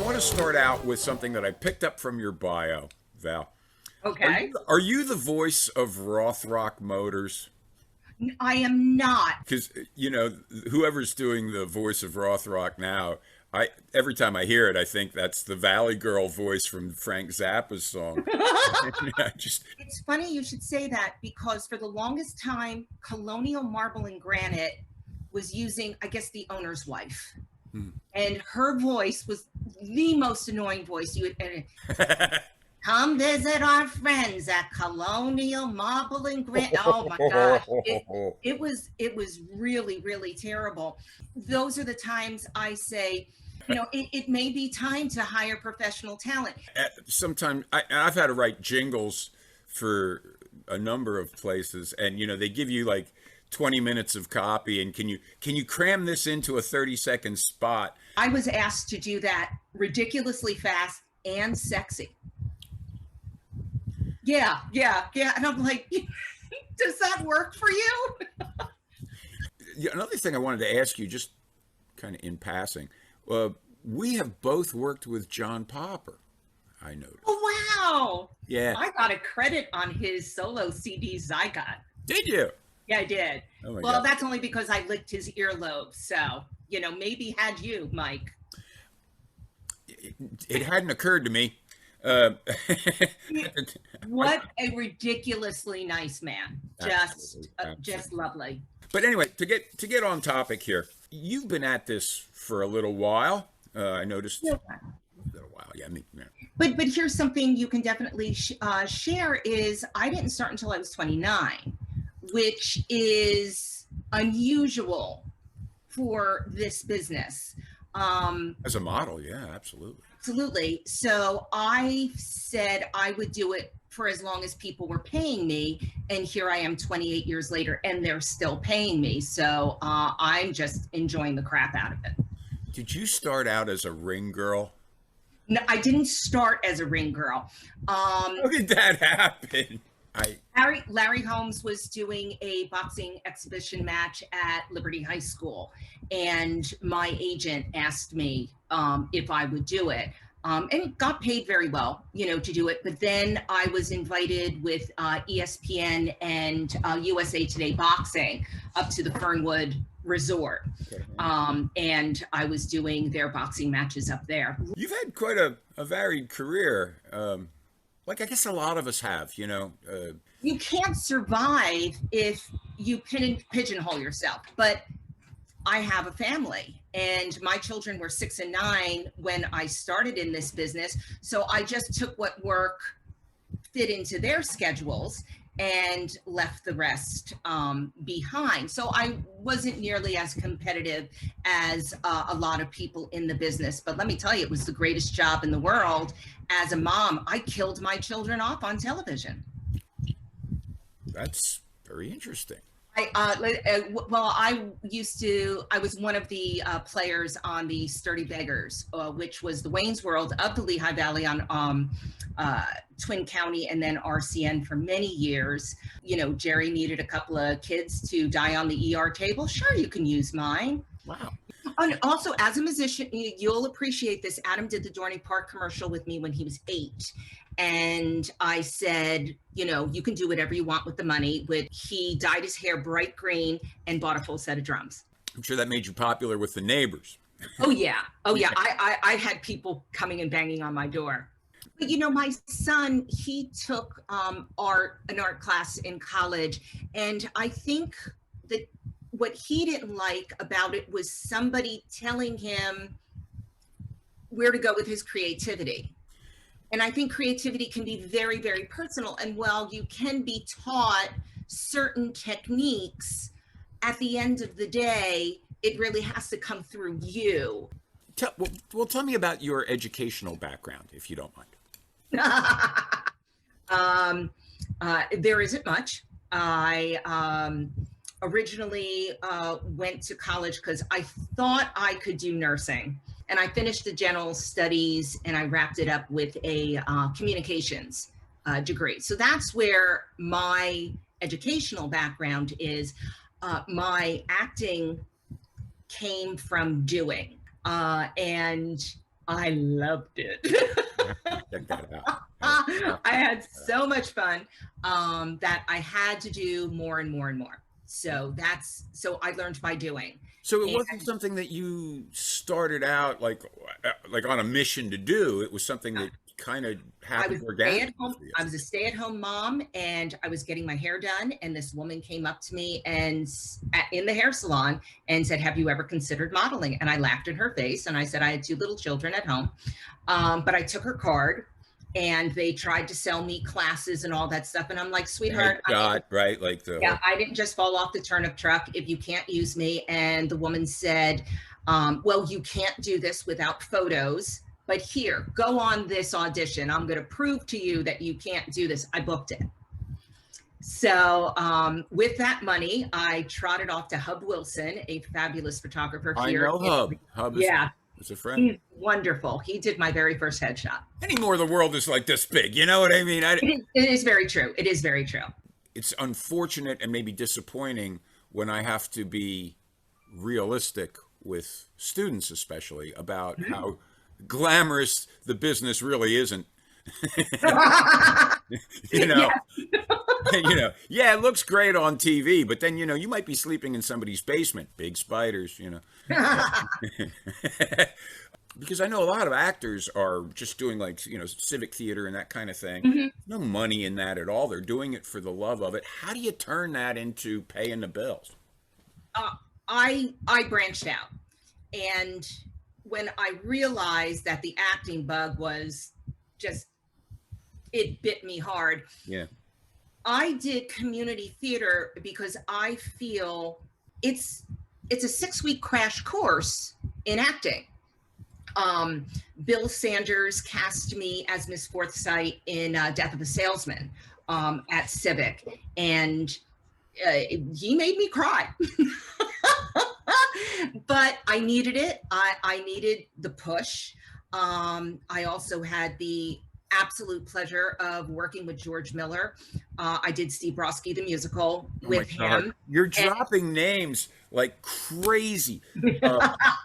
want to start out with something that I picked up from your bio, Val. Okay. Are you the voice of Rothrock Motors? I am not. Because whoever's doing the voice of Rothrock now, I every time I hear it, I think that's the Valley Girl voice from Frank Zappa's song. It's funny you should say that because for the longest time, Colonial Marble and Granite was using, I guess, the owner's wife. And her voice was the most annoying voice you would. Come visit our friends at Colonial Marble and Granite. Oh my gosh, it was really, really terrible. Those are the times I say, it may be time to hire professional talent. Sometimes I've had to write jingles for a number of places, and they give you like 20 minutes of copy, and can you cram this into a 30-second spot? I was asked to do that ridiculously fast and sexy. Yeah. And I'm like, does that work for you? Another thing I wanted to ask you, just kind of in passing, we have both worked with John Popper, I noticed. Oh, wow. Yeah. I got a credit on his solo CDs I got. Did you? Yeah, I did. Oh my well, God. That's only because I licked his earlobe. So, maybe had you, Mike. It hadn't occurred to me. What a ridiculously nice man. Absolutely. Just lovely. But anyway, to get on topic here, you've been at this for a little while. I noticed. Yeah. A little while, yeah. But here's something you can definitely share is I didn't start until I was 29, which is unusual for this business. As a model, yeah, absolutely. Absolutely. So I said I would do it for as long as people were paying me. And here I am 28 years later, and they're still paying me. So I'm just enjoying the crap out of it. Did you start out as a ring girl? No, I didn't start as a ring girl. How did that happen? Larry Holmes was doing a boxing exhibition match at Liberty High School, and my agent asked me if I would do it, and got paid very well, to do it. But then I was invited with ESPN and USA Today Boxing up to the Fernwood Resort, and I was doing their boxing matches up there. You've had quite a varied career. Like I guess a lot of us have, You can't survive if you pigeonhole yourself. But I have a family, and my children were 6 and 9 when I started in this business. So I just took what work fit into their schedules and left the rest behind. So I wasn't nearly as competitive as a lot of people in the business. But let me tell you, it was the greatest job in the world. As a mom, I killed my children off on television. That's very interesting. I was one of the players on the Sturdy Beggars, which was the Wayne's World of the Lehigh Valley on Twin County and then RCN for many years. Jerry needed a couple of kids to die on the ER table. Sure, you can use mine. Wow. And also, as a musician, you'll appreciate this. Adam did the Dorney Park commercial with me when he was 8. And I said, you can do whatever you want with the money. He dyed his hair bright green and bought a full set of drums. I'm sure that made you popular with the neighbors. Oh, yeah. I had people coming and banging on my door. But, my son, he took an art class in college. And I think that what he didn't like about it was somebody telling him where to go with his creativity. And I think creativity can be very, very personal. And while you can be taught certain techniques, at the end of the day, it really has to come through you. Tell me about your educational background, if you don't mind. There isn't much. I originally went to college because I thought I could do nursing. And I finished the general studies and I wrapped it up with a communications degree. So that's where my educational background is. My acting came from doing. And I loved it. Check that out. I had so much fun that I had to do more and more and more. So I learned by doing. So it And wasn't something that you started out like on a mission to do. It was something that kind of I happened was organically for you. I was a stay-at-home mom, and I was getting my hair done. And this woman came up to me and in the hair salon and said, "Have you ever considered modeling?" And I laughed in her face, and I said I had two little children at home, but I took her card, and they tried to sell me classes and all that stuff. And I'm like, "Sweetheart, Right? Like the yeah, I didn't just fall off the turnip truck if you can't use me." And the woman said, "Well, you can't do this without photos, but here, go on this audition. I'm going to prove to you that you can't do this." I booked it. So with that money, I trotted off to Hub Wilson, a fabulous photographer I here. know Hub. Hub Yeah, is a friend. he's wonderful. He did my very first headshot. Anymore, the world is like this big. You know what I mean? It is very true. It is very true. It's unfortunate and maybe disappointing when I have to be realistic with students, especially about how glamorous the business really isn't. you know, yeah, it looks great on TV, but then you might be sleeping in somebody's basement, big spiders, because I know a lot of actors are just doing like civic theater and that kind of thing. No money in that at all. They're doing it for the love of it. How do you turn that into paying the bills? I branched out, and when I realized that the acting bug was just, it bit me hard. Yeah. I did community theater because I feel it's a 6-week crash course in acting. Bill Sanders cast me as Miss Forsythe in Death of a Salesman at Civic, and he made me cry. But I needed it. I needed the push. I also had the absolute pleasure of working with George Miller. I did Steve Brodsky, the musical, with him. You're dropping names like crazy.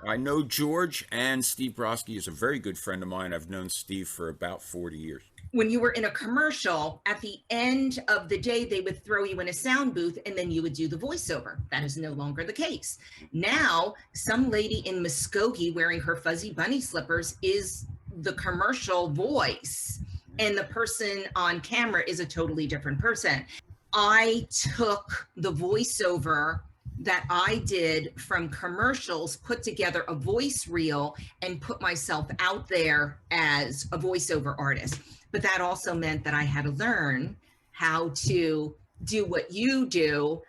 I know George, and Steve Brodsky is a very good friend of mine. I've known Steve for about 40 years. When you were in a commercial, at the end of the day, they would throw you in a sound booth and then you would do the voiceover. That is no longer the case. Now, some lady in Muskogee wearing her fuzzy bunny slippers is the commercial voice, and the person on camera is a totally different person. I took the voiceover that I did from commercials, put together a voice reel, and put myself out there as a voiceover artist. But that also meant that I had to learn how to do what you do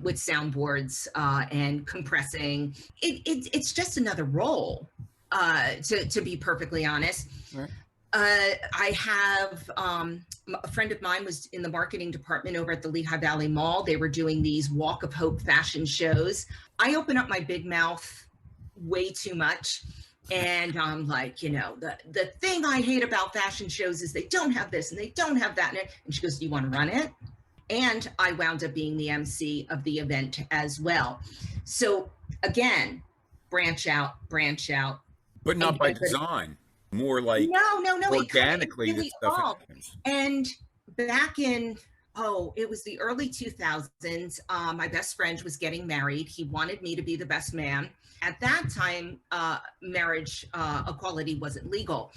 with soundboards and compressing. It's just another role, to be perfectly honest. Right. I have a friend of mine was in the marketing department over at the Lehigh Valley Mall. They were doing these Walk of Hope fashion shows. I open up my big mouth way too much. And I'm like, the thing I hate about fashion shows is they don't have this and they don't have that. And she goes, "Do you want to run it?" And I wound up being the MC of the event as well. So again, branch out. But not by design. More like no, organically really that stuff happens. And back in, it was the early 2000s, my best friend was getting married. He wanted me to be the best man. At that time, marriage equality wasn't legal.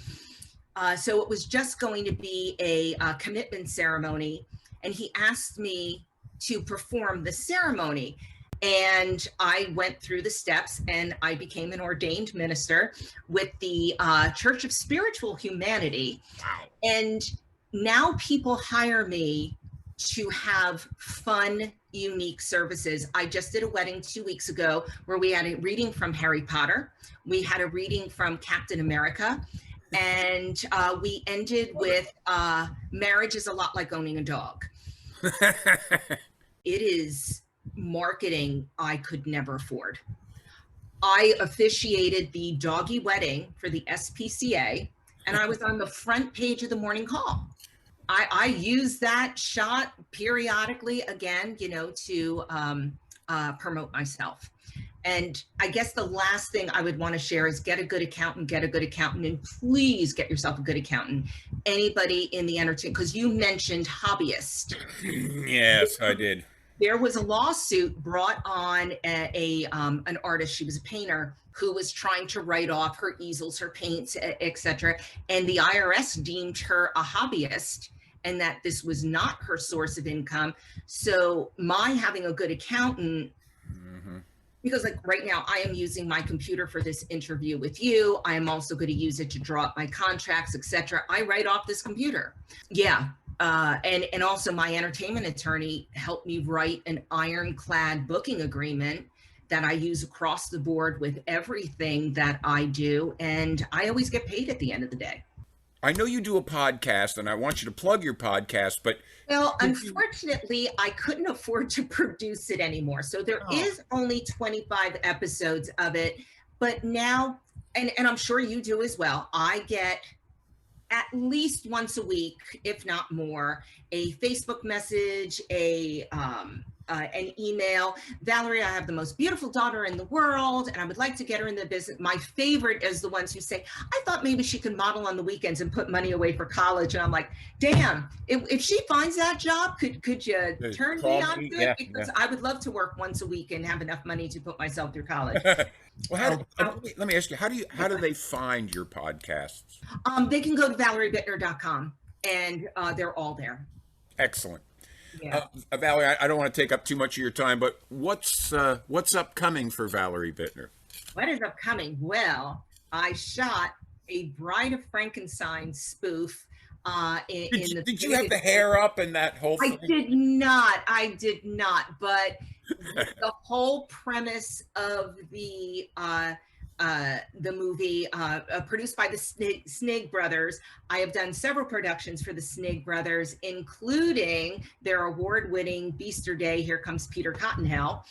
So it was just going to be a commitment ceremony. And he asked me to perform the ceremony. And I went through the steps and I became an ordained minister with the Church of Spiritual Humanity. Wow. And now people hire me to have fun, unique services. I just did a wedding 2 weeks ago where we had a reading from Harry Potter. We had a reading from Captain America. And we ended with marriage is a lot like owning a dog. It is marketing I could never afford. I officiated the doggy wedding for the SPCA, and I was on the front page of the Morning Call. I use that shot periodically again, to promote myself. And I guess the last thing I would want to share is get a good accountant, and please get yourself a good accountant. Anybody in the entertainment, because you mentioned hobbyist. Yes, I did. There was a lawsuit brought on an artist. She was a painter who was trying to write off her easels, her paints, etc. And the IRS deemed her a hobbyist, and that this was not her source of income. So my having a good accountant, because like right now I am using my computer for this interview with you. I am also going to use it to draw up my contracts, etc. I write off this computer. Yeah. And also my entertainment attorney helped me write an ironclad booking agreement that I use across the board with everything that I do. And I always get paid at the end of the day. I know you do a podcast, and I want you to plug your podcast, but... Well, unfortunately, I couldn't afford to produce it anymore. So there is only 25 episodes of it. But now, and I'm sure you do as well, I get at least once a week, if not more, a Facebook message, an email. Valerie, I have the most beautiful daughter in the world, and I would like to get her in the business. My favorite is the ones who say, I thought maybe she could model on the weekends and put money away for college. And I'm like, damn, if she finds that job, could you turn me on to it? Because I would love to work once a week and have enough money to put myself through college. Well, let me ask you, how do they find your podcasts? They can go to valeriebittner.com, and they're all there. Excellent. Yeah. Valerie, I don't want to take up too much of your time, but what's upcoming for Valerie Bittner? What is upcoming? Well, I shot a Bride of Frankenstein spoof. Did you have the hair up and that whole thing? I did not. But the whole premise of the movie, produced by the Snigg Brothers. I have done several productions for the Snigg Brothers, including their award-winning Beaster Day, Here Comes Peter Cottontail.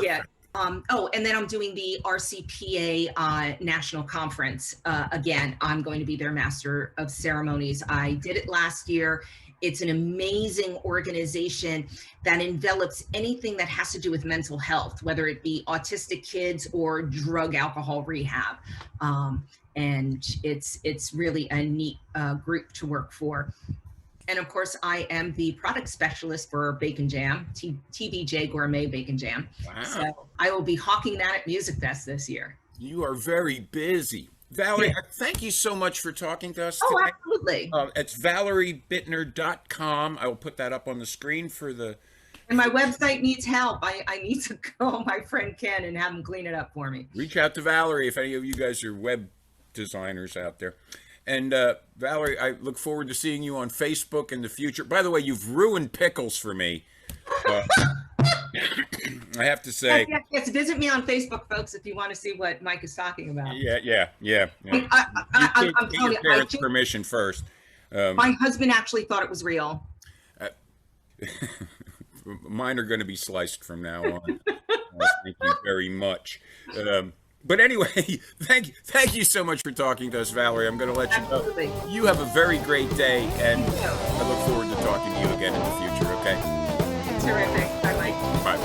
Yeah. And then I'm doing the RCPA National Conference. Again, I'm going to be their master of ceremonies. I did it last year. It's an amazing organization that envelops anything that has to do with mental health, whether it be autistic kids or drug alcohol rehab. And it's really a neat group to work for. And of course, I am the product specialist for Bacon Jam, TVJ Gourmet Bacon Jam. Wow. So I will be hawking that at Music Fest this year. You are very busy. Valerie, thank you so much for talking to us today. Absolutely. It's valeriebittner.com. I will put that up on the screen for the... And my website needs help. I need to call my friend Ken and have him clean it up for me. Reach out to Valerie if any of you guys are web designers out there. And Valerie, I look forward to seeing you on Facebook in the future. By the way, you've ruined pickles for me. I have to say. Yes, visit me on Facebook, folks, if you want to see what Mike is talking about. Yeah. I'm telling you, parents' permission first. My husband actually thought it was real. Mine are going to be sliced from now on. Thank you very much. But anyway, thank you so much for talking to us, Valerie. I'm going to let you know. You have a very great day, and I look forward to talking to you again in the future, okay? Terrific. Bye, Mike. Bye.